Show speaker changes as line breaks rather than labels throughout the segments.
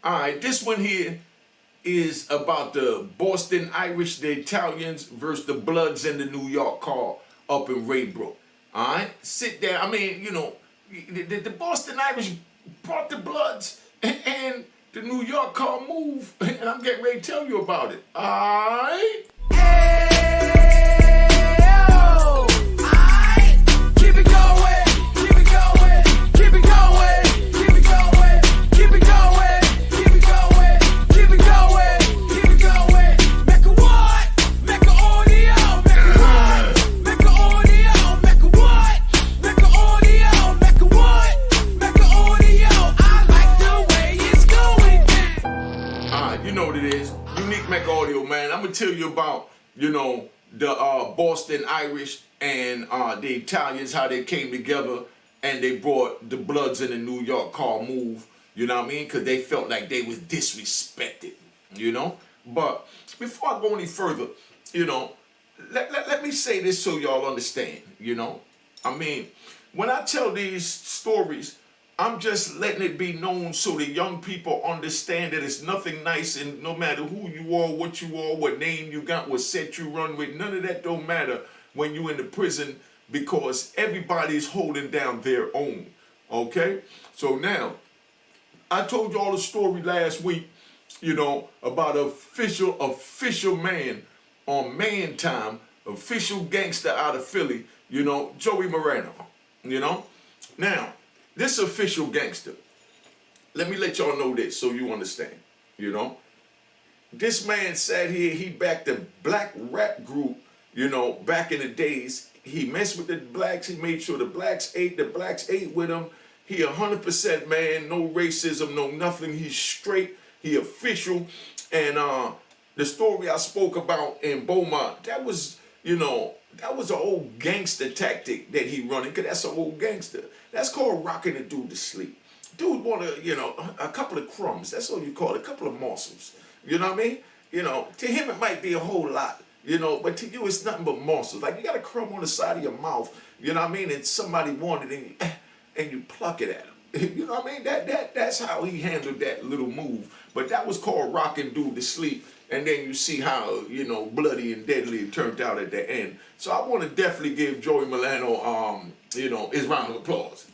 All right, this one here is about the Boston Irish, the Italians versus the Bloods in the New York car up in Raybrook. All right, sit there. I mean, the Boston Irish brought the Bloods, and the New York car moved, and I'm getting ready to tell you about it. All right. Mecca Audio, man. I'm gonna tell you about, the Boston Irish and the Italians, how they came together and they brought the Bloods in the New York car move. You know what I mean? Because they felt like they was disrespected. But before I go any further, let me say this so y'all understand. I mean, when I tell these stories, I'm just letting it be known so the young people understand that it's nothing nice, and no matter who you are, what name you got, what set you run with, none of that don't matter when you're in the prison, because everybody's holding down their own, okay? So now, I told y'all a story last week, about an official man on Man Time, official gangster out of Philly, Joey Moreno, Now, this official gangster, let me let y'all know this so you understand, This man sat here, he backed a black rap group, back in the days. He messed with the blacks, he made sure the blacks ate with him. He 100% man, no racism, no nothing, he's straight, he official. And the story I spoke about in Beaumont, that was, that was an old gangster tactic that he running, because that's an old gangster. That's called rocking a dude to sleep. Dude want a couple of crumbs. That's all you call it, a couple of morsels. You know what I mean? To him it might be a whole lot, but to you it's nothing but morsels. Like you got a crumb on the side of your mouth, you know what I mean? And somebody wanted it and you pluck it at him. You know what I mean? That's how he handled that little move. But that was called rocking dude to sleep. And then you see how, bloody and deadly it turned out at the end. So I want to definitely give Joey Moreno, his round of applause.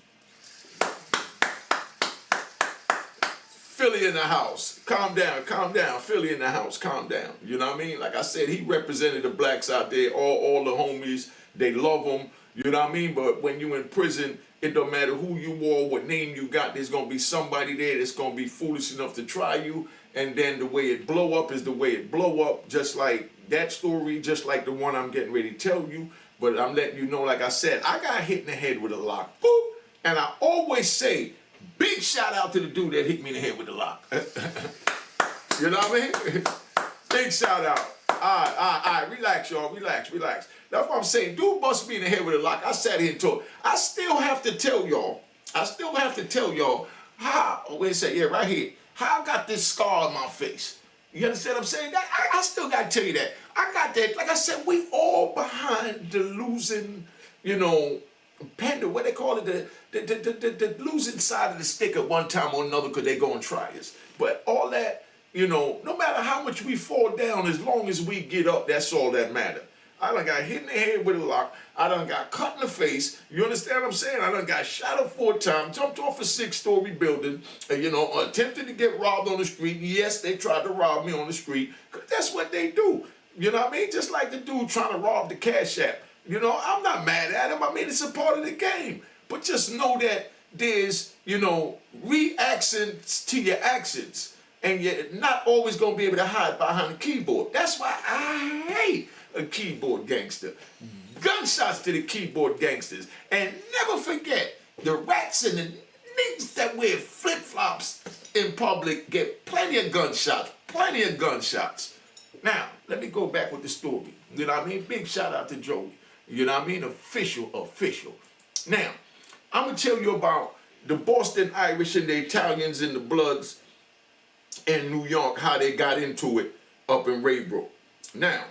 Philly in the house. Calm down. Philly in the house, calm down. You know what I mean? Like I said, he represented the blacks out there, all the homies. They love him. You know what I mean? But when you in prison, it don't matter who you are, what name you got, there's going to be somebody there that's going to be foolish enough to try you. And then the way it blow up is the way it blow up, just like that story, just like the one I'm getting ready to tell you. But I'm letting you know, like I said, I got hit in the head with a lock. Boop. And I always say, big shout out to the dude that hit me in the head with the lock. You know what I mean? Big shout out. All right. Relax, y'all. Relax. That's what I'm saying. Dude bust me in the head with a lock. I sat here and talked. I still have to tell y'all how, wait a second, yeah, right here. How I got this scar on my face. You understand what I'm saying? I still got to tell you that. I got that. Like I said, we all behind the losing, pendant, what they call it, the losing side of the stick at one time or another because they go and try us. But all that, no matter how much we fall down, as long as we get up, that's all that matters. I done got hit in the head with a lock. I done got cut in the face. You understand what I'm saying? I done got shot up 4 times, jumped off a 6-story building, attempted to get robbed on the street. Yes, they tried to rob me on the street, because that's what they do. You know what I mean? Just like the dude trying to rob the Cash App. I'm not mad at him. I mean, it's a part of the game. But just know that there's, reactions to your actions. And you're not always going to be able to hide behind the keyboard. That's why I hate a keyboard gangster. Gunshots to the keyboard gangsters. And never forget, the rats and the niggas that wear flip-flops in public get plenty of gunshots. Now, let me go back with the story. You know what I mean? Big shout out to Joey. You know what I mean? Official. Now, I'm going to tell you about the Boston Irish and the Italians and the Bloods in New York, how they got into it up in Raybrook. Now,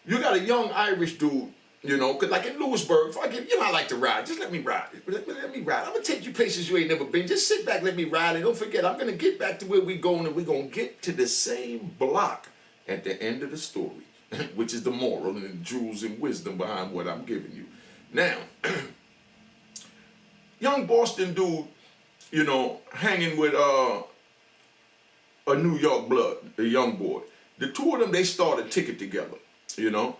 you got a young Irish dude You know, because like in Lewisburg, if I get, you know, I like to ride. Just let me ride. Let me ride. I'm going to take you places you ain't never been. Just sit back, let me ride. And don't forget, I'm going to get back to where we going, and we're going to get to the same block at the end of the story, which is the moral and the jewels and wisdom behind what I'm giving you. Now, young Boston dude, you know, hanging with a New York blood, a young boy. The two of them, they started ticket together, you know.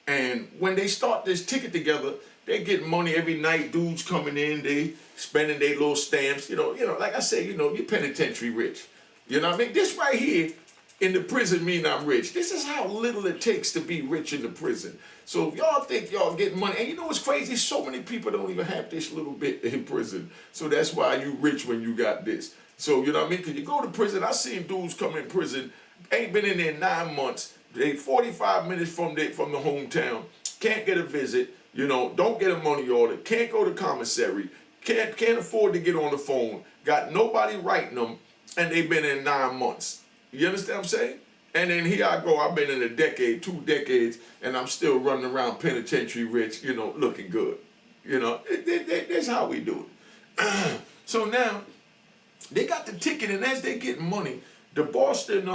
And when they start this ticket together, they get money every night. Dudes coming in, they spending their little stamps. You know, like I say, you know, you're penitentiary rich. You know what I mean? This right here in the prison mean I'm rich. This is how little it takes to be rich in the prison. So if y'all think y'all get money, and you know what's crazy? So many people don't even have this little bit in prison. So that's why you rich when you got this. So, you know what I mean? Because you go to prison, I seen dudes come in prison, ain't been in there 9 months. They 45 minutes from the hometown, can't get a visit, you know, don't get a money order, can't go to commissary, can't afford to get on the phone, got nobody writing them, and they've been in 9 months. You understand what I'm saying? And then here I go, I've been in a decade, 2 decades, and I'm still running around penitentiary rich, you know, looking good. You know, that's how we do it. So now, they got the ticket, and as they get money, the Boston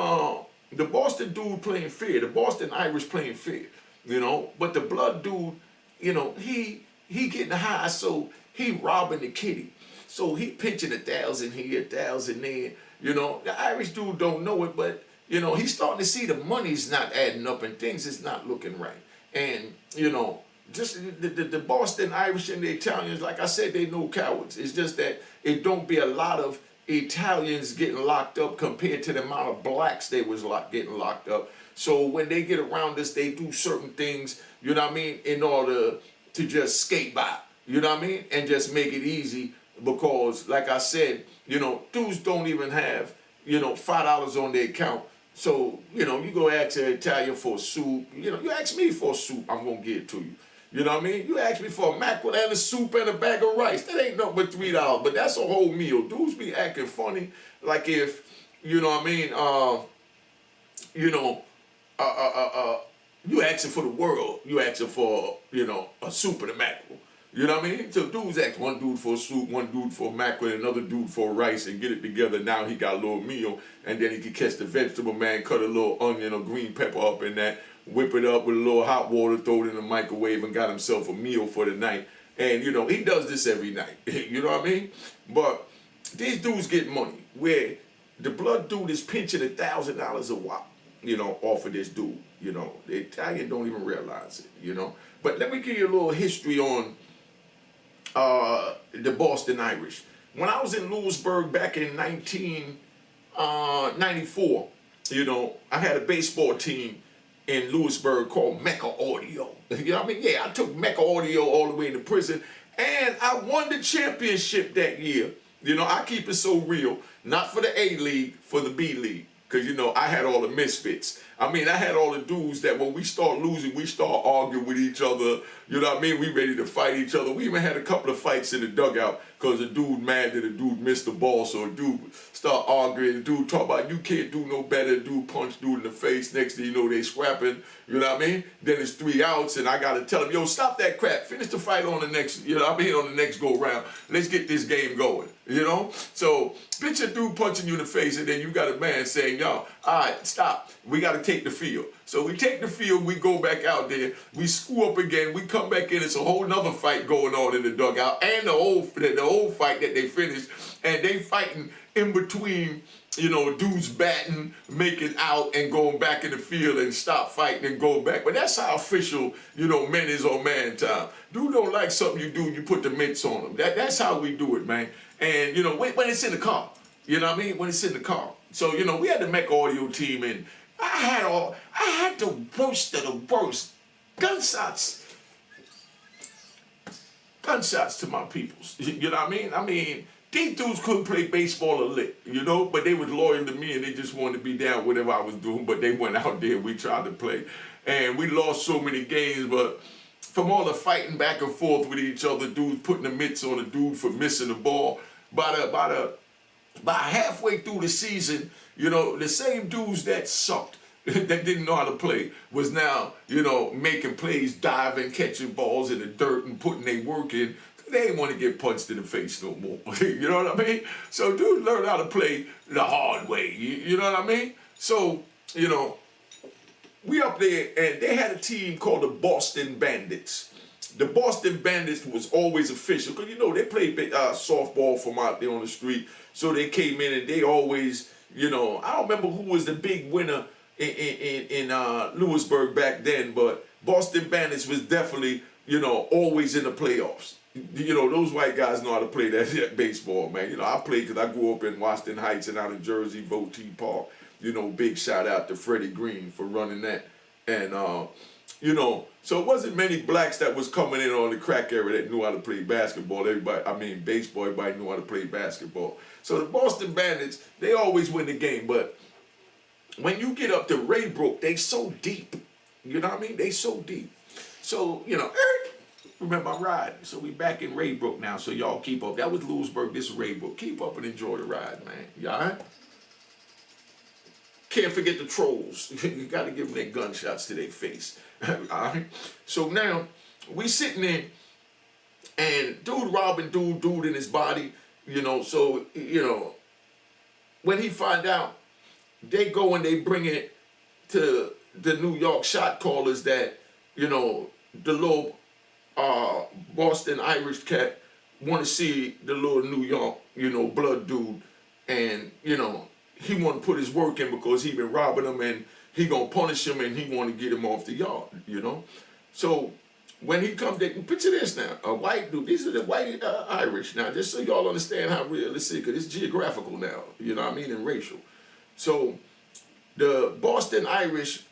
dude playing fair, the Boston Irish playing fair, you know, but the blood dude, you know, he getting high, so he robbing the kitty. So he pinching 1,000 here, 1,000 there, you know. The Irish dude don't know it, but, you know, he's starting to see the money's not adding up and things is not looking right. And, you know, just the Boston Irish and the Italians, like I said, they no cowards. It's just that it don't be a lot of Italians getting locked up compared to the amount of blacks they was getting locked up. So when they get around us, they do certain things, you know what I mean, in order to just skate by, you know what I mean, and just make it easy because, like I said, you know, dudes don't even have, you know, $5 on their account. So, you know, you go ask an Italian for a soup, you know, you ask me for a soup, I'm going to give it to you. You know what I mean? You ask me for a mackerel and a soup and a bag of rice. That ain't nothing but $3, but that's a whole meal. Dudes be acting funny, like if, you know what I mean, you asking for the world. You asking for, you know, a soup and a mackerel. You know what I mean? So dudes ask one dude for a soup, one dude for a mackerel, and another dude for rice and get it together. Now he got a little meal, and then he can catch the vegetable man, cut a little onion or green pepper up in that, whip it up with a little hot water, throw it in the microwave, and got himself a meal for the night. And, you know, he does this every night. You know what I mean? But these dudes get money where the blood dude is pinching $1,000 a wop, you know, off of this dude. You know, the Italian don't even realize it, you know. But let me give you a little history on the Boston Irish. When I was in Lewisburg back in 1994, you know, I had a baseball team in Lewisburg called Mecca Audio. You know what I mean? Yeah, I took Mecca Audio all the way into prison, and I won the championship that year. You know, I keep it so real, not for the A League, for the B League. Because, you know, I had all the misfits. I mean, I had all the dudes that when we start losing, we start arguing with each other. You know what I mean? We ready to fight each other. We even had a couple of fights in the dugout because a dude mad that a dude missed the ball. So a dude start arguing. The dude talk about, you can't do no better. The dude punch dude in the face. Next thing you know, they scrapping. You know what I mean? Then it's 3 outs, and I got to tell him, yo, stop that crap. Finish the fight on the next, you know what I mean, on the next go round. Let's get this game going, you know? So picture a dude punching you in the face, and then you got a man saying, yo, all right, stop. We got to take the field. So we take the field, we go back out there, we screw up again, we come back in, it's a whole nother fight going on in the dugout, and the old fight that they finished, and they fighting in between, you know, dudes batting, making out, and going back in the field and stop fighting and go back. But that's how official, you know, men is on man time. Dude don't like something you do, you put the mitts on them. That's how we do it, man. And, you know, when it's in the car, you know what I mean? When it's in the car. So, you know, we had the Mecca Audio team, and I had the worst of the worst. Gunshots to my peoples. You know what I mean? I mean, these dudes couldn't play baseball or lick, you know, but they was loyal to me and they just wanted to be down whatever I was doing, but they went out there, we tried to play. And we lost so many games, but from all the fighting back and forth with each other, dudes putting the mitts on a dude for missing the ball, by halfway through the season, you know, the same dudes that sucked, that didn't know how to play was now, making plays, diving, catching balls in the dirt and putting their work in. They ain't want to get punched in the face no more. You know what I mean? So dudes learn how to play the hard way. You know what I mean? So, we up there, and they had a team called the Boston Bandits. The Boston Bandits was always official because they played softball from out there on the street. So they came in and they always, I don't remember who was the big winner in Lewisburg back then, but Boston Bandits was definitely, always in the playoffs. Those white guys know how to play that baseball, man. I played because I grew up in Washington Heights and out in Jersey, Votee Park. Big shout out to Freddie Green for running that. And, so it wasn't many blacks that was coming in on the crack era that knew how to play basketball. Baseball, everybody knew how to play basketball. So the Boston Bandits, they always win the game. But when you get up to Raybrook, they so deep. You know what I mean? They so deep. So, remember I'm riding. So we back in Raybrook now. So y'all keep up. That was Lewisburg. This is Raybrook. Keep up and enjoy the ride, man. You all right? Can't forget the trolls. You got to give them their gunshots to their face. All right? So now, we sitting there, and dude robbing dude in his body, so, when he find out, they go and they bring it to the New York shot callers that, the little Boston Irish cat want to see the little New York, blood dude, and, he want to put his work in because he been robbing them and he going to punish him and he want to get him off the yard, So when he come there, picture this now, a white dude, these are the white Irish now, just so y'all understand how realistic, because it's geographical now, and racial. So the Boston Irish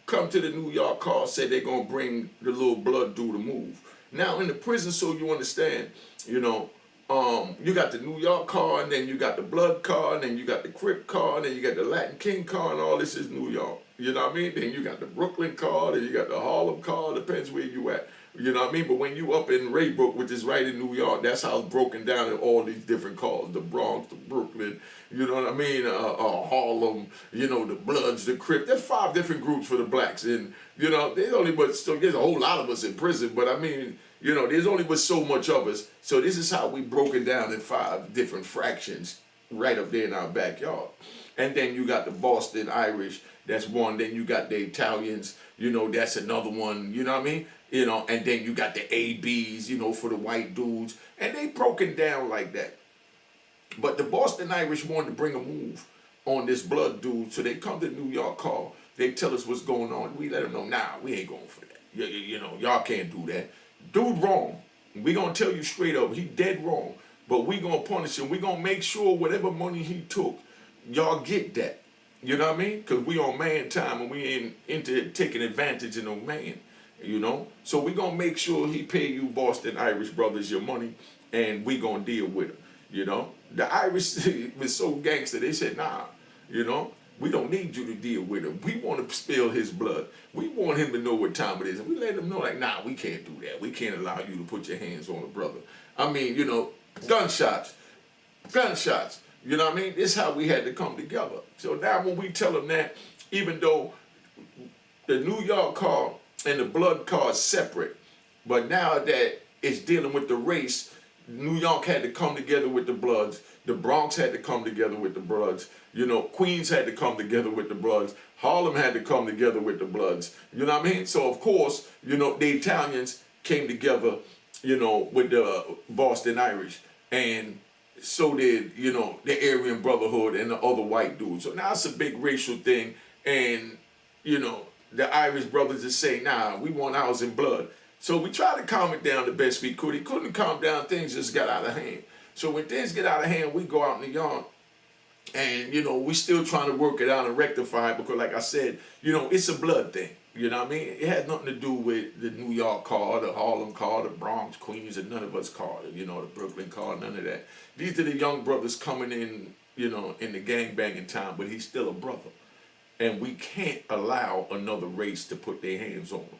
come to the New York car, said they're going to bring the little blood dude to move. Now in the prison, so you understand, you got the New York car, and then you got the blood car, and then you got the Crip car, and then you got the Latin King car, and all this is New York. You know what I mean? Then you got the Brooklyn car, then you got the Harlem car, depends where you at. You know what I mean? But when you up in Raybrook, which is right in New York, that's how it's broken down in all these different cars. The Bronx, the Brooklyn, you know what I mean? Harlem, the Bloods, the Crip. There's 5 different groups for the blacks. And, there's a whole lot of us in prison, but I mean, there's only but so much of us. So this is how we broken down in 5 different fractions right up there in our backyard. And then you got the Boston Irish, that's one. Then you got the Italians, that's another one, you know what I mean? And then you got the ABs, for the white dudes. And they broken down like that. But the Boston Irish wanted to bring a move on this blood dude. So they come to the New York call. They tell us what's going on. We let them know, nah, we ain't going for that. Y'all can't do that. Dude wrong. We gonna tell you straight up, he dead wrong. But we gonna punish him. We gonna make sure whatever money he took, y'all get that. You know what I mean? Because we on man time and we ain't into taking advantage of no man. So we gonna make sure he pay you Boston Irish brothers your money, and we gonna deal with him. The Irish was so gangster, they said, nah, we don't need you to deal with him. We want to spill his blood. We want him to know what time it is. And we let him know, like, nah, we can't do that. We can't allow you to put your hands on a brother. I mean, gunshots. You know what I mean? This is how we had to come together. So now when we tell them that, even though the New York car and the blood car is separate, but now that it's dealing with the race, New York had to come together with the Bloods. The Bronx had to come together with the Bloods. Queens had to come together with the Bloods. Harlem had to come together with the Bloods. You know what I mean? So, of course, the Italians came together, with the Boston Irish. And so did, the Aryan Brotherhood and the other white dudes. So now it's a big racial thing. And, the Irish brothers just say, nah, we want ours in blood. So we tried to calm it down the best we could. He couldn't calm down. Things just got out of hand. So when things get out of hand, we go out in the yard. And, we still trying to work it out and rectify it because, like I said, it's a blood thing. You know what I mean? It has nothing to do with the New York car, the Harlem car, the Bronx, Queens, and none of us car, the Brooklyn car, none of that. These are the young brothers coming in, in the gangbanging time, but he's still a brother. And we can't allow another race to put their hands on him.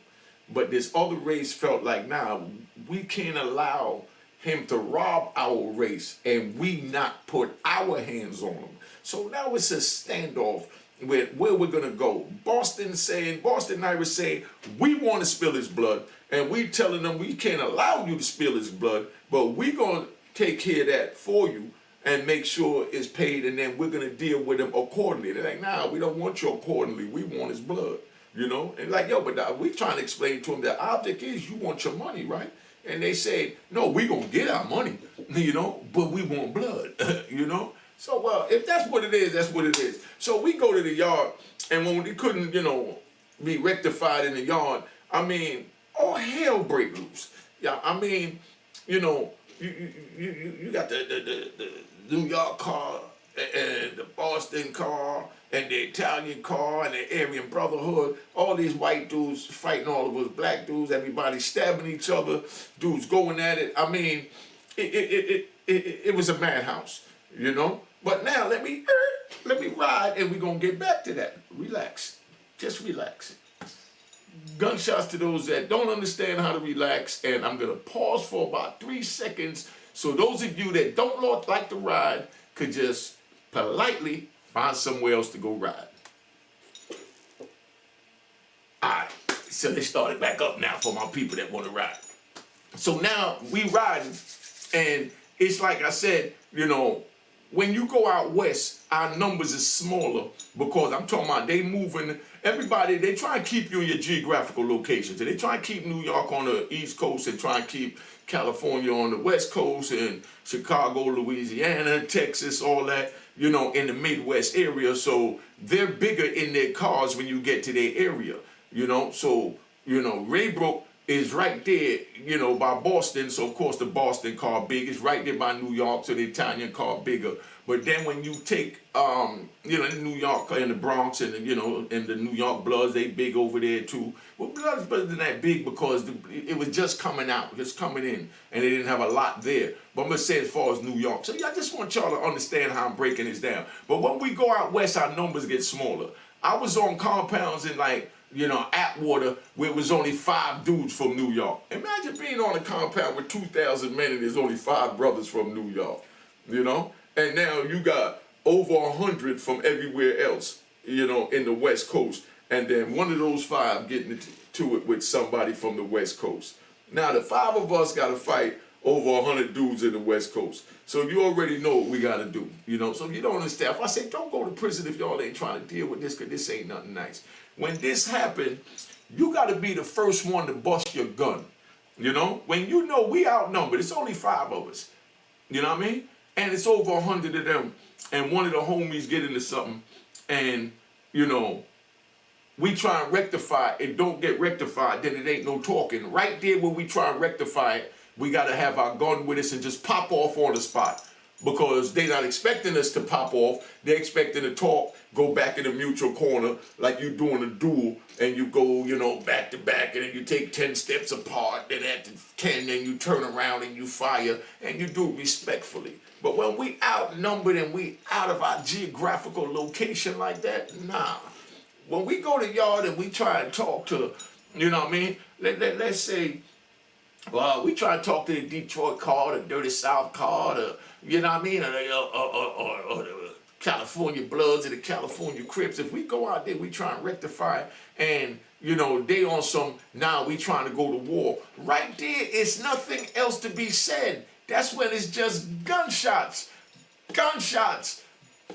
But this other race felt like, nah, we can't allow him to rob our race and we not put our hands on him. So now it's a standoff with where we're gonna go. Boston Irish saying, we want to spill his blood, and we telling them we can't allow you to spill his blood, but we gonna take care of that for you and make sure it's paid, and then we're gonna deal with him accordingly. They're like, nah, we don't want you accordingly. We want his blood, you know. And like, yo, but we trying to explain to him the object is you want your money, right? And they say, no, we gonna get our money, you know, but we want blood, you know. So, well, if that's what it is, that's what it is. So we go to the yard, and when we couldn't, you know, be rectified in the yard, I mean, all hell break loose. Yeah, I mean, you know, you got the New York car and the Boston car and the Italian car and the Aryan Brotherhood, all these white dudes fighting all of us black dudes, everybody stabbing each other, dudes going at it. I mean, it was a madhouse, you know. But now let me ride, and we're gonna get back to that. Relax, just relax. Gunshots to those that don't understand how to relax, and I'm gonna pause for about 3 seconds so those of you that don't like to ride could just politely find somewhere else to go ride. Alright, so let's start it back up now for my people that want to ride. So now we riding, and it's like I said, you know, when you go out west, our numbers is smaller because I'm talking about they moving, everybody, they try and keep you in your geographical locations. And they try and keep New York on the East Coast and try and keep California on the West Coast and Chicago, Louisiana, Texas, all that, you know, in the Midwest area. So they're bigger in their cars when you get to their area, you know. So, you know, Raybrook is right there, you know, by Boston. So, of course, the Boston car big. It's right there by New York, so the Italian car bigger. But then when you take, you know, the New York and the Bronx and, you know, and the New York Bloods, they big over there, too. Well, Bloods wasn't that big because it was just coming out, just coming in, and they didn't have a lot there. But I'm going to say as far as New York. So, yeah, I just want y'all to understand how I'm breaking this down. But when we go out west, our numbers get smaller. I was on compounds in, like, you know, Atwater, where it was only 5 dudes from New York. Imagine being on a compound with 2,000 men and there's only 5 brothers from New York, you know? And now you got over 100 from everywhere else, you know, in the West Coast. And then one of those 5 getting to it with somebody from the West Coast. Now the 5 of us got to fight over 100 dudes in the West Coast. So you already know what we got to do, you know? So if you don't understand, if I say don't go to prison if y'all ain't trying to deal with this, because this ain't nothing nice. When this happened, you got to be the first one to bust your gun, you know? When you know we outnumbered, it's only 5 of us, you know what I mean? And it's over 100 of them, and one of the homies get into something, and, you know, we try and rectify it, it don't get rectified, then it ain't no talking. Right there where we try and rectify it, we got to have our gun with us and just pop off on the spot. Because they're not expecting us to pop off. They're expecting to talk, go back in the mutual corner like you doing a duel, and you go, you know, back to back, and then you take 10 steps apart, then at the 10, then you turn around and you fire, and you do it respectfully. But when we outnumbered and we out of our geographical location like that, nah. When we go to yard and we try and talk to, you know what I mean? Let's say, well, we try to talk to the Detroit car, the Dirty South car, the, you know what I mean, or the California Bloods or the California Crips. If we go out there, we try and rectify, and, you know, they on some, now we trying to go to war. Right there, it's nothing else to be said. That's when it's just gunshots, gunshots,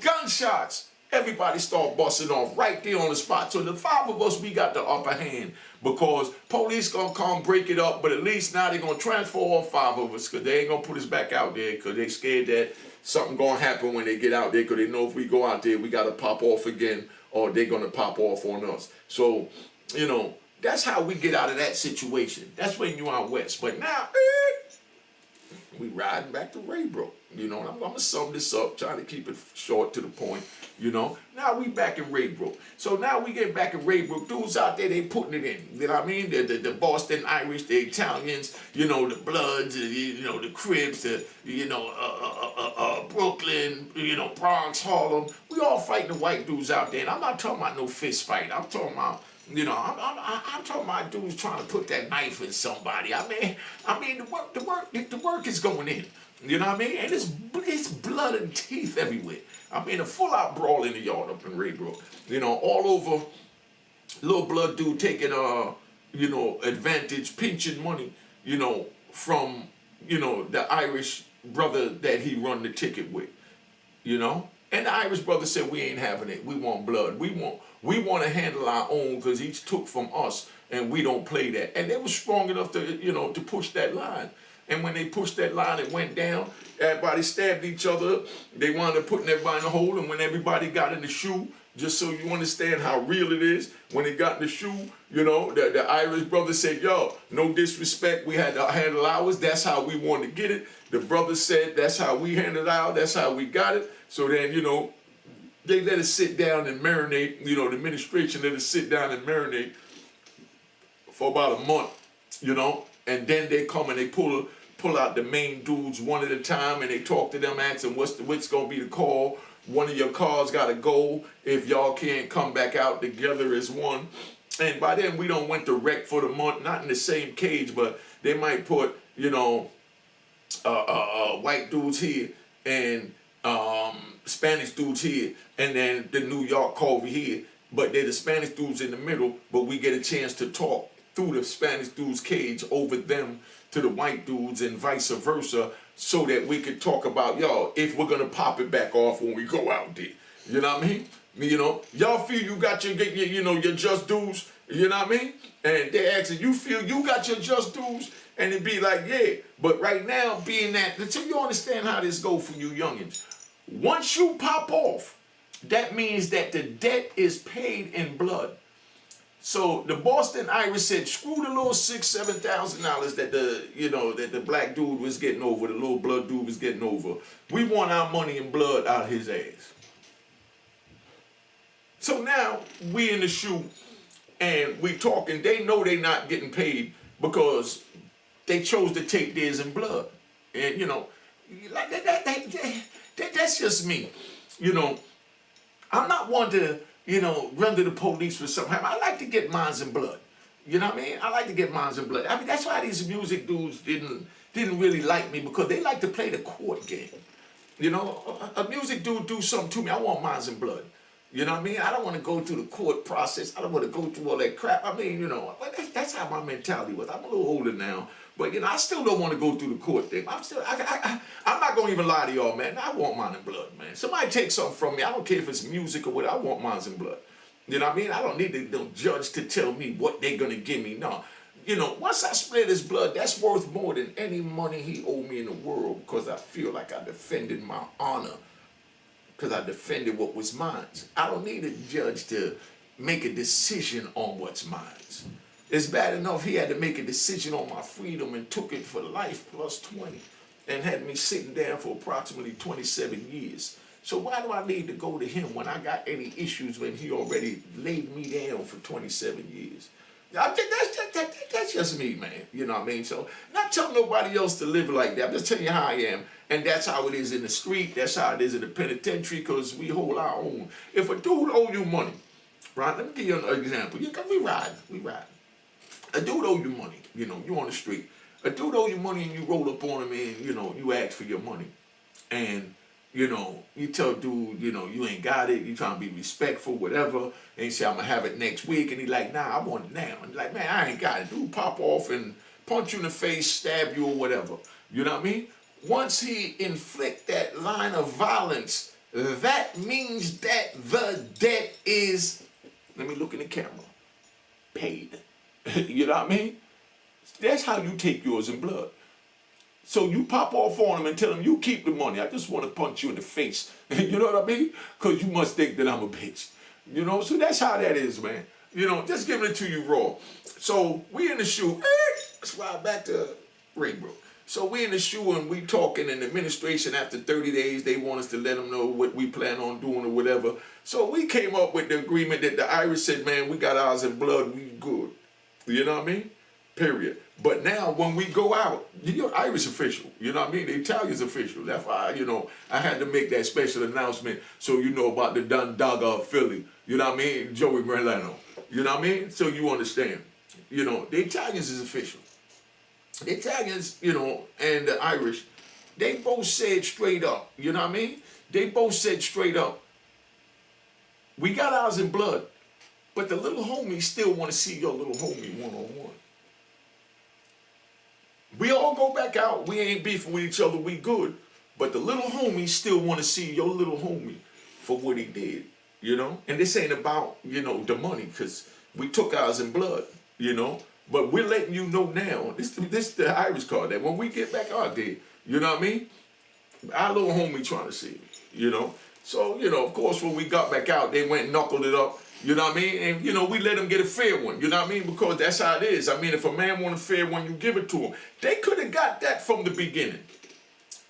gunshots. Everybody start busting off right there on the spot. So the 5 of us, we got the upper hand because police gonna come break it up, but at least now they're gonna transfer all 5 of us because they ain't gonna put us back out there because they scared that something gonna happen when they get out there because they know if we go out there, we gotta pop off again or they're gonna pop off on us. So, you know, that's how we get out of that situation. That's when you out west. But now, we riding back to Raybrook. You know, I'm going to sum this up, trying to keep it short to the point, you know. Now we back in Raybrook. So now we get back in Raybrook. Dudes out there, they putting it in. You know what I mean? The Boston Irish, the Italians, you know, the Bloods, you know, the Crips, the, you know, Brooklyn, you know, Bronx, Harlem. We all fighting the white dudes out there. And I'm not talking about no fist fight. I'm talking about, you know, I'm talking about dudes trying to put that knife in somebody. I mean, the work is going in. You know what I mean? And it's blood and teeth everywhere. I mean, a full-out brawl in the yard up in Raybrook. You know, all over, little blood dude taking, you know, advantage, pinching money, you know, from, you know, the Irish brother that he run the ticket with, you know? And the Irish brother said, we ain't having it. We want blood. We want to handle our own because each took from us and we don't play that. And they were strong enough to, you know, to push that line. And when they pushed that line, it went down. Everybody stabbed each other. They wound up putting everybody in a hole. And when everybody got in the shoe, just so you understand how real it is, when they got in the shoe, you know, the Irish brother said, yo, no disrespect. We had to handle ours. That's how we wanted to get it. The brother said, that's how we handled ours. That's how we got it. So then, you know, they let us sit down and marinate. You know, the administration let us sit down and marinate for about a month, you know. And then they come and they pull out the main dudes one at a time, and they talk to them, ask them what's going to be the call. One of your cars got to go if y'all can't come back out together as one. And by then we don't went to rec for the month, not in the same cage, but they might put, you know, white dudes here and Spanish dudes here, and then the New York over here. But they're the Spanish dudes in the middle, but we get a chance to talk through the Spanish dudes' cage over them to the white dudes and vice versa, so that we could talk about, y'all, if we're gonna pop it back off when we go out there. You know what I mean? You know, y'all feel you got your you know, your just dues, you know what I mean? And they asking, you feel you got your just dues? And it'd be like, yeah. But right now, being that, until you understand how this go for you youngins, once you pop off, that means that the debt is paid in blood. So the Boston Irish said, screw the little $6,000-7,000 that the black dude was getting over, the little blood dude was getting over. We want our money and blood out his ass. So now we in the shoe and we talking. They know they not getting paid because they chose to take theirs in blood. And you know, like that's just me. You know, I'm not one to, you know, run to the police for something. I like to get mines in blood. You know what I mean? I like to get mines in blood. I mean, that's why these music dudes didn't really like me, because they like to play the court game. You know, a music dude do something to me, I want mines in blood. You know what I mean? I don't want to go through the court process. I don't want to go through all that crap. I mean, you know, that's how my mentality was. I'm a little older now, but you know, I still don't want to go through the court thing. I'm not gonna even lie to y'all, man. I want mine in blood, man. Somebody take something from me. I don't care if it's music or what. I want mine in blood. You know what I mean? I don't need no judge to tell me what they're gonna give me. No, you know, once I split his blood, that's worth more than any money he owed me in the world, because I feel like I defended my honor. Because I defended what was mine. I don't need a judge to make a decision on what's mine. It's bad enough he had to make a decision on my freedom and took it for life plus 20 and had me sitting down for approximately 27 years. So why do I need to go to him when I got any issues when he already laid me down for 27 years? I think that's just me, man. You know what I mean? So not telling nobody else to live like that. I'm just telling you how I am. And that's how it is in the street. That's how it is in the penitentiary, because we hold our own. If a dude owe you money, right? Let me give you an example. We ride. A dude owe you money. You know, you on the street. A dude owe you money and you roll up on him and, you know, you ask for your money. And, you know, you tell dude, you know, you ain't got it. You trying to be respectful, whatever. And you say, I'm going to have it next week. And he like, nah, I want it now. And he's like, man, I ain't got it. Dude pop off and punch you in the face, stab you or whatever. You know what I mean? Once he inflict that line of violence, that means that the debt is, let me look in the camera, paid. You know what I mean? That's how you take yours in blood. So you pop off on him and tell him, you keep the money. I just want to punch you in the face. You know what I mean? Because you must think that I'm a bitch. You know, so that's how that is, man. You know, just giving it to you raw. So we in the shoe. Let's ride back to Raybrook. So we in the shoe and we talking, and the administration after 30 days, they want us to let them know what we plan on doing or whatever. So we came up with the agreement that the Irish said, man, we got ours in blood, we good. You know what I mean? Period. But now when we go out, you're Irish official. You know what I mean? The Italian's official. That's why, you know, I had to make that special announcement so you know about the Dundalga of Philly. You know what I mean? Joey Merlano. You know what I mean? So you understand. You know, the Italians is official. The Italians, you know, and the Irish, they both said straight up, you know what I mean? They both said straight up, we got ours in blood, but the little homie still want to see your little homie one-on-one. We all go back out. We ain't beefing with each other. We good. But the little homie still want to see your little homie for what he did, you know? And this ain't about, you know, the money, because we took ours in blood, you know? But we're letting you know now, this the Irish card, that when we get back out there, you know what I mean? Our little homie trying to see me, you know? So, you know, of course, when we got back out, they went and knuckled it up, you know what I mean? And, you know, we let them get a fair one, you know what I mean? Because that's how it is. I mean, if a man want a fair one, you give it to him. They could have got that from the beginning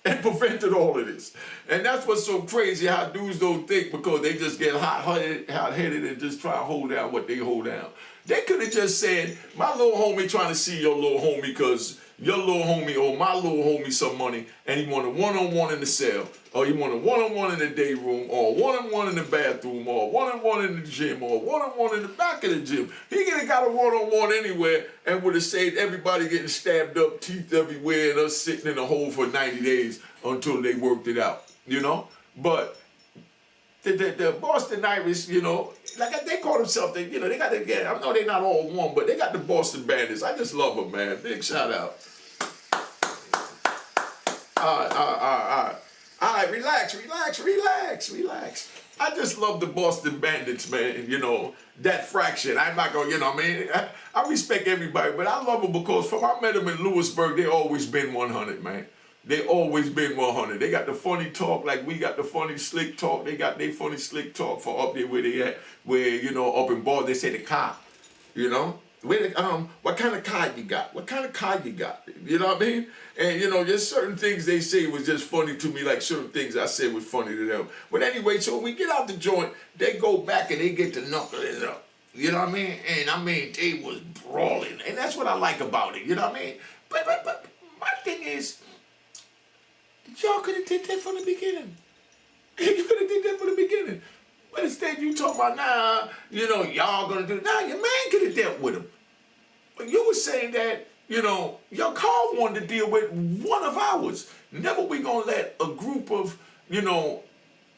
and prevented all of this. And that's what's so crazy, how dudes don't think, because they just get hot-headed and just try to hold down what they hold down. They could have just said, my little homie trying to see your little homie because your little homie owe my little homie some money, and he want a one-on-one in the cell, or he want a one-on-one in the day room, or a one-on-one in the bathroom, or a one-on-one in the gym, or a one-on-one in the back of the gym. He could have got a one-on-one anywhere and would have saved everybody getting stabbed up, teeth everywhere, and us sitting in a hole for 90 days until they worked it out, you know? But the Boston Irish, you know, like they call themselves, you know, they got to get, I know they're not all one, but they got the Boston Bandits. I just love them, man. Big shout out. All right, relax. I just love the Boston Bandits, man, you know, that fraction. I'm not going to, you know what I mean? I respect everybody, but I love them because from I met them in Lewisburg, they always been 100, man. They always been 100. They got the funny talk like we got the funny slick talk. They got their funny slick talk for up there where they at, where, you know, up in Boston, they say the car, you know? What kind of car you got? What kind of car you got? You know what I mean? And, you know, just certain things they say was just funny to me, like certain things I said was funny to them. But anyway, so when we get out the joint, they go back and they get to knuckle it up. You know what I mean? And, I mean, they was brawling. And that's what I like about it, you know what I mean? But my thing is, y'all could have did that from the beginning. You could have did that from the beginning. But instead you talk about, nah, you know, y'all gonna do, nah, your man could have dealt with him. But you were saying that, you know, your car wanted to deal with one of ours. Never we gonna let a group of, you know,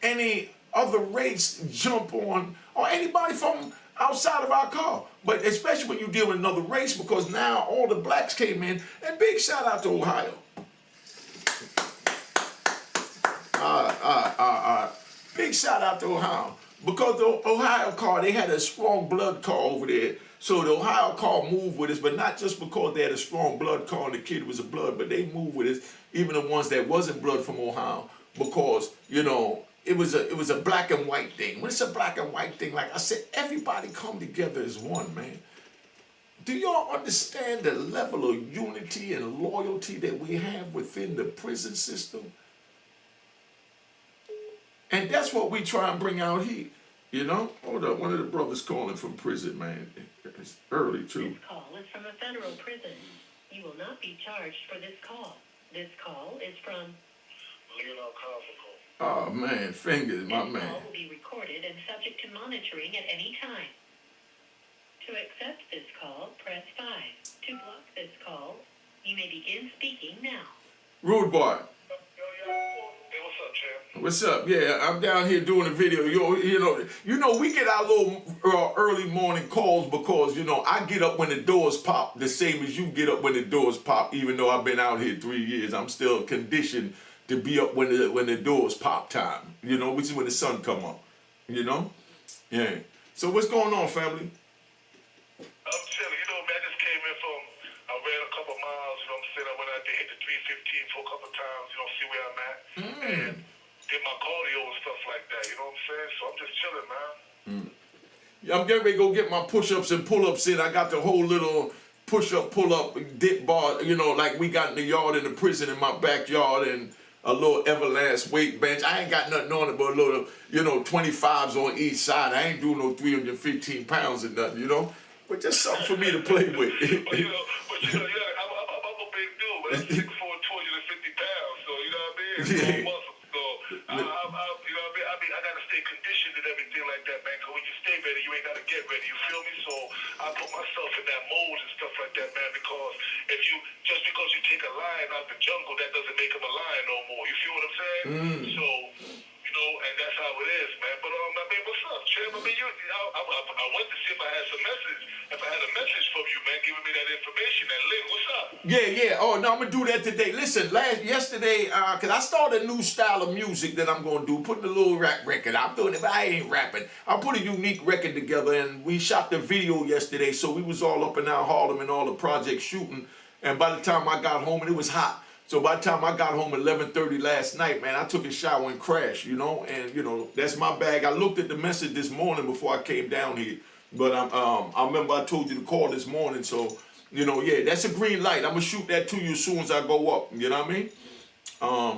any other race jump on, or anybody from outside of our car. But especially when you deal with another race, because now all the blacks came in, and big shout out to Ohio. Big shout out to Ohio. Because the Ohio car, they had a strong blood car over there. So the Ohio car moved with us, but not just because they had a strong blood car and the kid was a blood, but they moved with us, even the ones that wasn't blood from Ohio, because, you know, it was a black and white thing. When it's a black and white thing, like I said, everybody come together as one, man. Do y'all understand the level of unity and loyalty that we have within the prison system? And that's what we try and bring out here, you know? Hold up, one of the brothers calling from prison, man. It's early, too.
This call is from a federal prison. You will not be charged for this call. This call is from...
Oh, man, fingers, my man.
This call will be recorded and subject to monitoring at any time. To accept this call, press 5. To block this call, you may begin speaking now.
Rude boy.
Hey,
What's up? Yeah, I'm down here doing a video. You know, we get our little early morning calls because, you know, I get up when the doors pop the same as you get up when the doors pop, even though I've been out here 3 years. I'm still conditioned to be up when the doors pop time, you know, which is when the sun come up, you know? Yeah. So what's going on, family?
I'm chilling. You know, man, I just came in I ran a couple miles, you know what I'm saying? I went out there, hit the 315 for a couple times, you know, see where I'm at. And did my cardio and stuff like that, you know what I'm saying? So I'm just chilling, man.
Yeah, I'm getting ready to go get my push-ups and pull-ups in. I got the whole little push-up, pull-up, dip bar, you know, like we got in the yard in the prison in my backyard, and a little Everlast weight bench. I ain't got nothing on it but a little, you know, 25s on each side. I ain't doing no 315 pounds or nothing, you know? But just something for me to play with.
but you know, yeah, I'm a big dude, but I'm 6'4", 250 pounds, so you know what I mean? It's
Yeah.
all muscle. So, you know what I mean? I got to stay conditioned and everything like that, man, because when you stay ready, you ain't got to get ready, you feel me? So I put myself in that mold and stuff like that, man, because just because you take a lion out the jungle, that doesn't make him a lion no So, you know, and that's how it is, man. But I mean, what's up, Trev? I mean, I went to see if I had some message, if I had a message from you, man, giving me that information. That link, what's up?
Yeah. Oh no, I'm gonna do that today. Listen, yesterday, cause I started a new style of music that I'm gonna do, putting a little rap record. I'm doing it, but I ain't rapping. I put a unique record together, and we shot the video yesterday. So we was all up in our Harlem and all the projects shooting. And by the time I got home, and it was hot. So by the time I got home at 11:30 last night, man, I took a shower and crashed, you know, and you know that's my bag. I looked at the message this morning before I came down here, but I remember I told you to call this morning, so you know, yeah, that's a green light. I'm gonna shoot that to you as soon as I go up. You know what I mean? As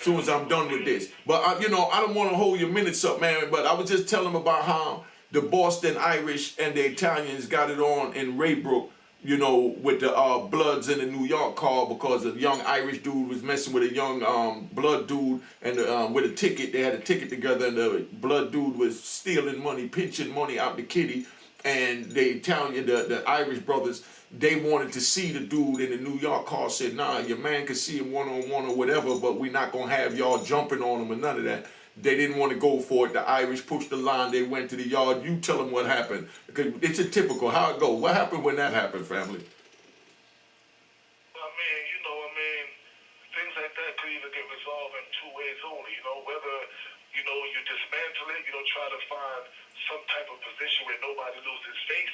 soon as I'm done with this. But you know, I don't want to hold your minutes up, man. But I was just telling them about how the Boston Irish and the Italians got it on in Raybrook, you know, with the Bloods in the New York car because a young Irish dude was messing with a young Blood dude, and with a ticket, they had a ticket together, and the Blood dude was stealing money, pinching money out the kitty, and the Italian, the Irish brothers, they wanted to see the dude in the New York car, said, nah, your man can see him one-on-one or whatever, but we're not gonna have y'all jumping on him or none of that. They didn't want to go for it. The Irish pushed the line. They went to the yard. You tell them what happened. Because it's a typical how it go. What happened when that happened, family?
I mean, you know, things like that could either get resolved in two ways only, you know, whether, you know, you dismantle it, you know, try to find some type of position where nobody loses face,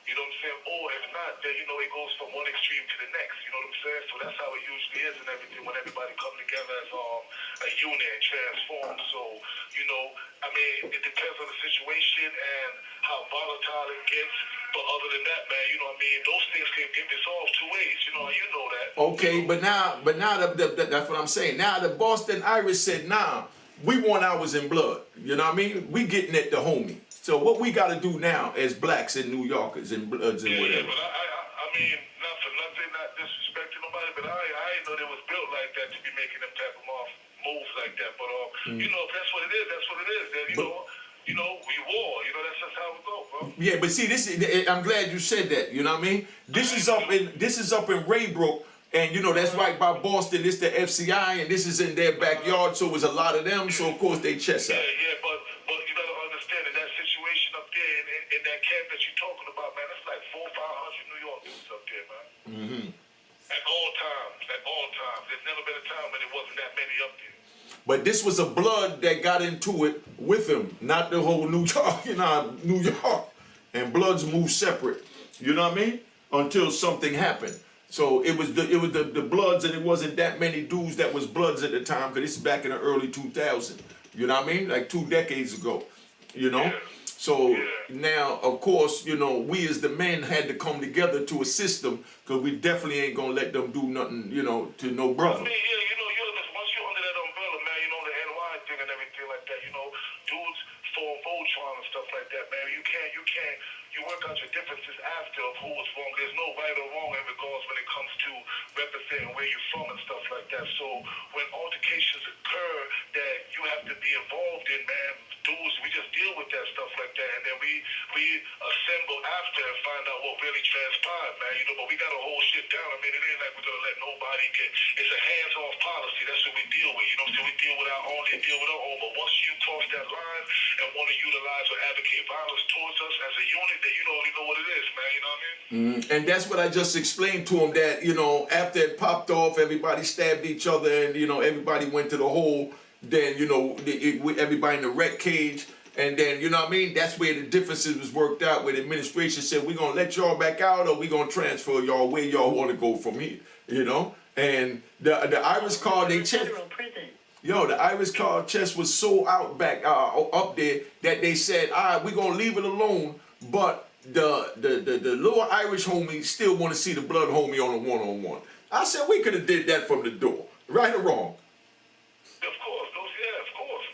you know what I'm saying? Or if not, then, you know, it goes from one extreme to the next, you know what I'm saying? So that's how it usually is and everything when everybody come together as a unit and transform. So, you know, I mean, it depends on the situation and how volatile it gets. But other than that, man, you know what I mean? Those things can get resolved two ways, you know that.
Okay, but now that's what I'm saying. Now the Boston Irish said, nah, we want ours in blood. You know what I mean? We getting at the homie. So what we got to do now as blacks and New Yorkers and Bloods and whatever.
Yeah, but I mean, not for nothing, not disrespecting nobody, but I didn't know they was built like that to be making them type of moves like that. But you know, if that's what it is, that's what it is. Then you know, we war. You know, that's just how it go, bro.
Yeah, but see, I'm glad you said that. You know what I mean? This is up in Raybrook, and you know that's right by Boston. It's the FCI, and this is in their backyard, so it was a lot of them. So of course they chest out.
Yeah, but you gotta understand in that situation up there in that camp that you're talking about, man, it's like 400 or 500 New York dudes up there, man. At all times. There's never been a time when there wasn't that many up there.
But this was a Blood that got into it with him, not the whole New York, New York. And Bloods moved separate, you know what I mean? Until something happened. So it was the Bloods, and it wasn't that many dudes that was Bloods at the time, because this is back in the early 2000s. You know what I mean? Like 2 decades ago, you know? So now, of course, you know, we as the men had to come together to assist them, because we definitely ain't going to let them do nothing, you know, to no brother.
I mean, yeah, you know, once you're under that umbrella, man, you know, the NY thing and everything like that, you know, dudes form Voltron and stuff like that, man. You work out your differences after of who was wrong. There's no right or wrong in regards when it comes to representing where you're from and stuff like that. So when altercations occur that you have to be involved in, man, dudes, we just deal with that stuff like that, and then we assemble after and find out what really transpired, man. You know, but we gotta hold shit down. I mean, it ain't like we're gonna let nobody get. It's a hands-off policy. That's what we deal with. You know, so we deal with our own, they deal with our own. But once you cross that line and want to utilize or advocate violence towards us as a unit, then you already know what it is, man. You know what I mean?
And that's what I just explained to him, that, you know, after it popped off, everybody stabbed each other, and, you know, everybody went to the hole. Then, you know, everybody in the wreck cage. And then, you know what I mean? That's where the differences was worked out, where the administration said, we're going to let y'all back out, or we're going to transfer y'all where y'all want to go from here, you know? And the Irish car, they checked. Yo, the Irish car chest was so up there that they said, all right, we're going to leave it alone, but the little Irish homie still want to see the Blood homie on a one-on-one. I said, we could have did that from the door, right or wrong.
Of course,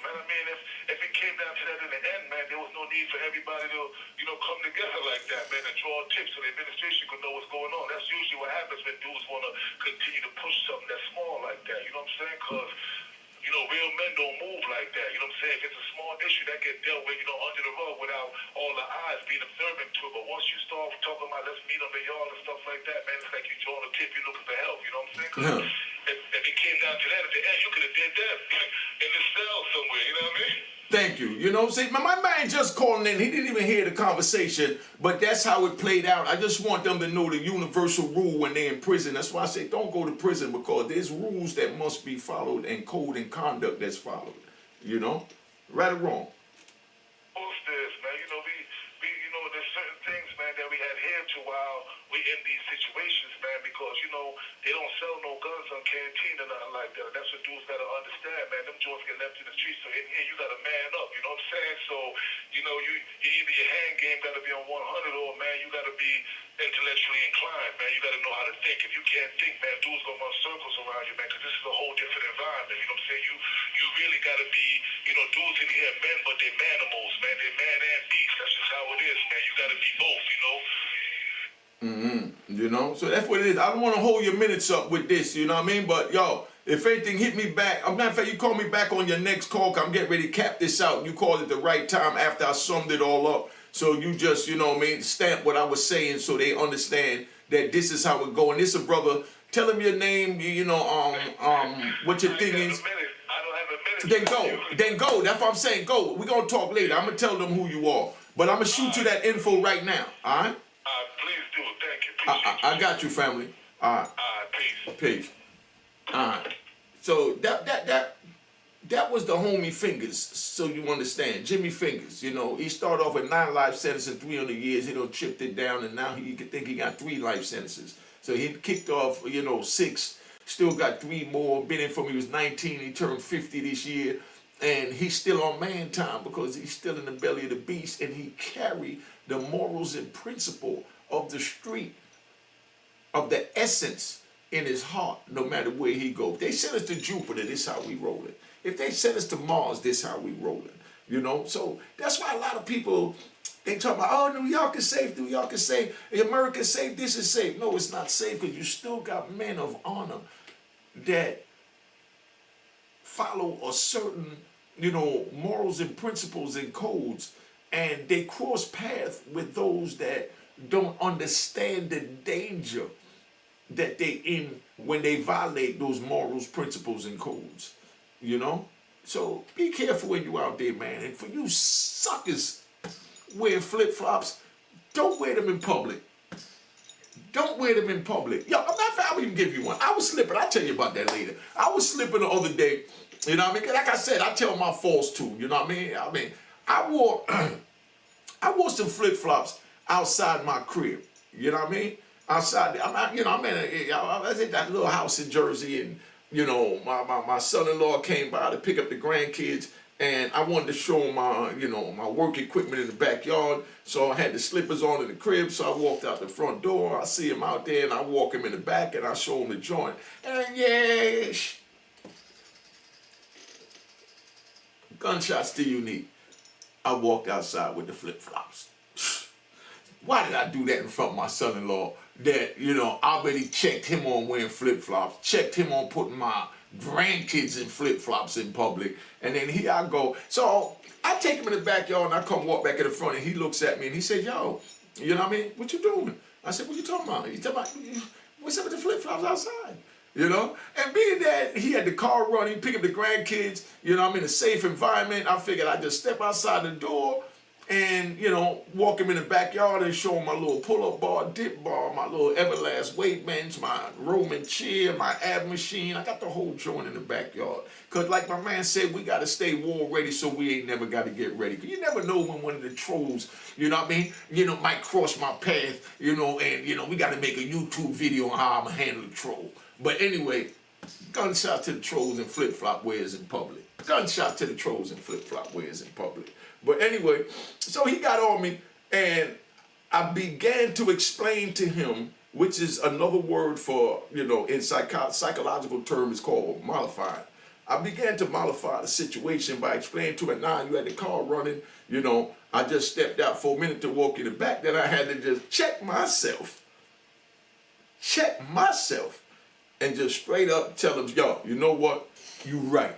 man. I mean, if it came down to that in the end, man, there was no need for everybody to, you know, come together like that, man, and draw tips so the administration could know what's going on. That's usually what happens when dudes want to continue to push something that's small like that. You know what I'm saying? Because, you know, real men don't move like that. You know what I'm saying? If it's a small issue, that gets dealt with, you know, under the rug without all the eyes being observant to it. But once you start talking about let's meet on the yard and stuff like that, man, it's like you drawing a tip, you're looking for help. You know what I'm saying? 'Cause if it came down to that at the end, you could have did that in the cell somewhere, you know what I mean?
Thank you. You know, see, my man just calling in. He didn't even hear the conversation, but that's how it played out. I just want them to know the universal rule when they're in prison. That's why I say don't go to prison, because there's rules that must be followed and code and conduct that's followed. You know, right or wrong.
Most is, man. You know, there's certain things, man, that we adhere to while we in these situations, man, because, you know, they don't sell no guns on canteen or nothing like that. That's what dudes gotta understand, man. Them joints get left in the streets, so in here you gotta man up, you know what I'm saying? So, you know, you either your hand game gotta be on 100, or, man, you gotta be intellectually inclined, man. You gotta know how to think. If you can't think, man, dudes gonna run circles around you, man, because this is a whole different environment, you know what I'm saying? You really gotta be, you know, dudes in here men, but they're manimals, man. They're man and beast. That's just how it is, man. You gotta be both, you know?
You know, so that's what it is. I don't want to hold your minutes up with this, you know what I mean? But yo, if anything, hit me back. I'm not fact, you call me back on your next call, 'cause I'm getting ready to cap this out. You called at the right time after I summed it all up. So you just, you know what I mean, stamp what I was saying so they understand that this is how it go. And this a brother, tell him your name, you know, what your thing is. Then go. That's what I'm saying. Go. We're gonna talk later. I'm gonna tell them who you are. But I'm gonna shoot you that info right now. All right?
Please do. Thank you.
I got you, family. All right. Peace. All right. So that was the homie Fingers, so you understand. Jimmy Fingers, you know, he started off with 9 life sentences and 300 years. He done chipped it down, and now he could think he got 3 life sentences. So he kicked off, you know, 6, still got 3 more. Been in from he was 19, he turned 50 this year. And he's still on man time because he's still in the belly of the beast, and he carry the morals and principle of the street, of the essence in his heart, no matter where he goes. If they send us to Jupiter, this is how we roll it. If they send us to Mars, this is how we roll it. You know, so that's why a lot of people, they talk about, oh, New York is safe, New York is safe, America is safe, this is safe. No, it's not safe, because you still got men of honor that follow a certain, you know, morals and principles and codes, and they cross paths with those that don't understand the danger that they in when they violate those morals, principles, and codes, you know? So be careful when you out there, man. And for you suckers wearing flip-flops, don't wear them in public. Don't wear them in public. Yo, I'm not, I'll even give you one. I was slipping, I'll tell you about that later. I was slipping the other day, you know what I mean? Like I said, I tell my faults too, you know what I mean? I wore some flip-flops outside my crib, you know what I mean? Outside, I'm in that little house in Jersey, and, you know, my son-in-law came by to pick up the grandkids, and I wanted to show him my, you know, my work equipment in the backyard, so I had the slippers on in the crib, so I walked out the front door, I see him out there, and I walk him in the back, and I show him the joint, and yeah, gunshots to you need. I walked outside with the flip-flops. Why did I do that in front of my son-in-law that, you know, I already checked him on wearing flip-flops, checked him on putting my grandkids in flip-flops in public, and then here I go. So I take him in the backyard, and I come walk back in the front, and he looks at me, and he said, yo, you know what I mean? What you doing? I said, what you talking about? He's talking about, what's up with the flip-flops outside? You know? And being that he had the car running, pick up the grandkids, you know, I'm in a safe environment, I figured I'd just step outside the door and, you know, walk him in the backyard and show him my little pull-up bar, dip bar, my little Everlast weight bench, my Roman chair, my ab machine. I got the whole joint in the backyard. Because like my man said, we got to stay war ready so we ain't never got to get ready. Because you never know when one of the trolls, you know what I mean, you know, might cross my path, you know, and, you know, we got to make a YouTube video on how I'm going to handle the troll. But anyway, gunshot to the trolls and flip-flop wears in public. Gunshot to the trolls and flip-flop wears in public. But anyway, so he got on me, and I began to explain to him, which is another word for, you know, in psychological term is called mollifying. I began to mollify the situation by explaining to him, nah, you had the car running, you know, I just stepped out for a minute to walk in the back, then I had to just check myself, and just straight up tell him, yo, you know what, you right.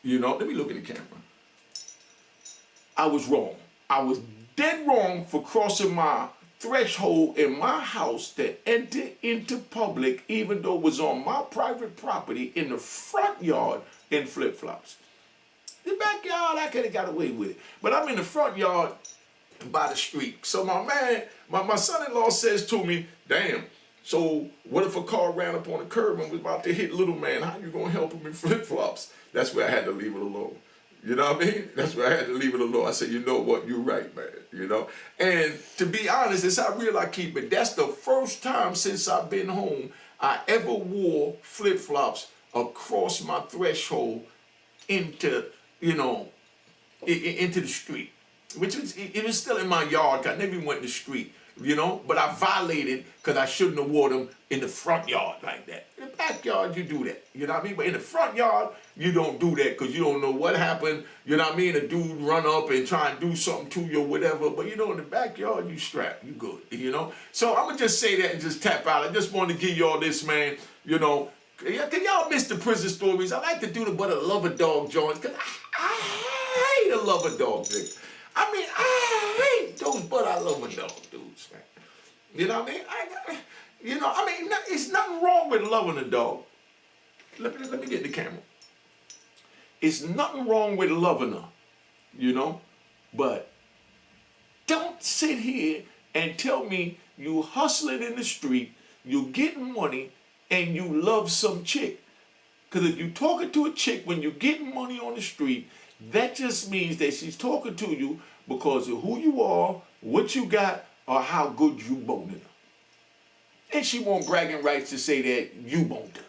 You know, let me look at the camera. I was wrong. I was dead wrong for crossing my threshold in my house to enter into public, even though it was on my private property, in the front yard in flip-flops. The backyard, I could have got away with it. But I'm in the front yard by the street. So my son-in-law says to me, damn, so what if a car ran up on the curb and was about to hit little man? How you gonna help him in flip-flops? That's where I had to leave it alone. You know what I mean? That's where I had to leave it alone. I said, you know what? You're right, man. You know? And to be honest, it's how real I keep it. That's the first time since I've been home I ever wore flip-flops across my threshold into, into the street. Which was, it was still in my yard. I never even went in the street, but I violated because I shouldn't have wore them in the front yard like that. In the backyard, you do that, you know what I mean? But in the front yard, you don't do that because you don't know what happened, you know what I mean? A dude run up and try and do something to you or whatever, but in the backyard, you strapped, you good, So I'm going to just say that and just tap out. I just wanted to give y'all this, man, Can y'all miss the prison stories? I like to do the but a lover dog joints because I hate a lover dog nigga. I hate those but I love a dog dudes, man. You know what I mean? It's nothing wrong with loving a dog. Let me get the camera. It's nothing wrong with loving her, but don't sit here and tell me you hustling in the street, you getting money, and you love some chick. Because if you talking to a chick when you're getting money on the street, that just means that she's talking to you because of who you are, what you got, or how good you boning her. And she want bragging rights to say that you boned her.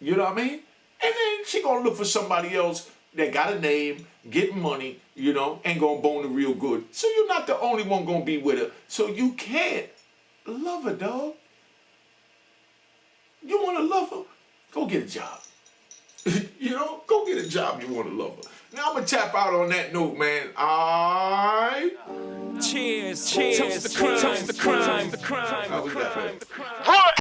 You know what I mean? And then she gonna look for somebody else that got a name, getting money, and gonna bone her real good. So you're not the only one gonna be with her. So you can't love her, dog. You wanna love her? Go get a job. Go get a job you wanna love her. Now I'm gonna tap out on that note, man.
Cheers, cheers, toast the crime, the crime, the crime, the crime.
What?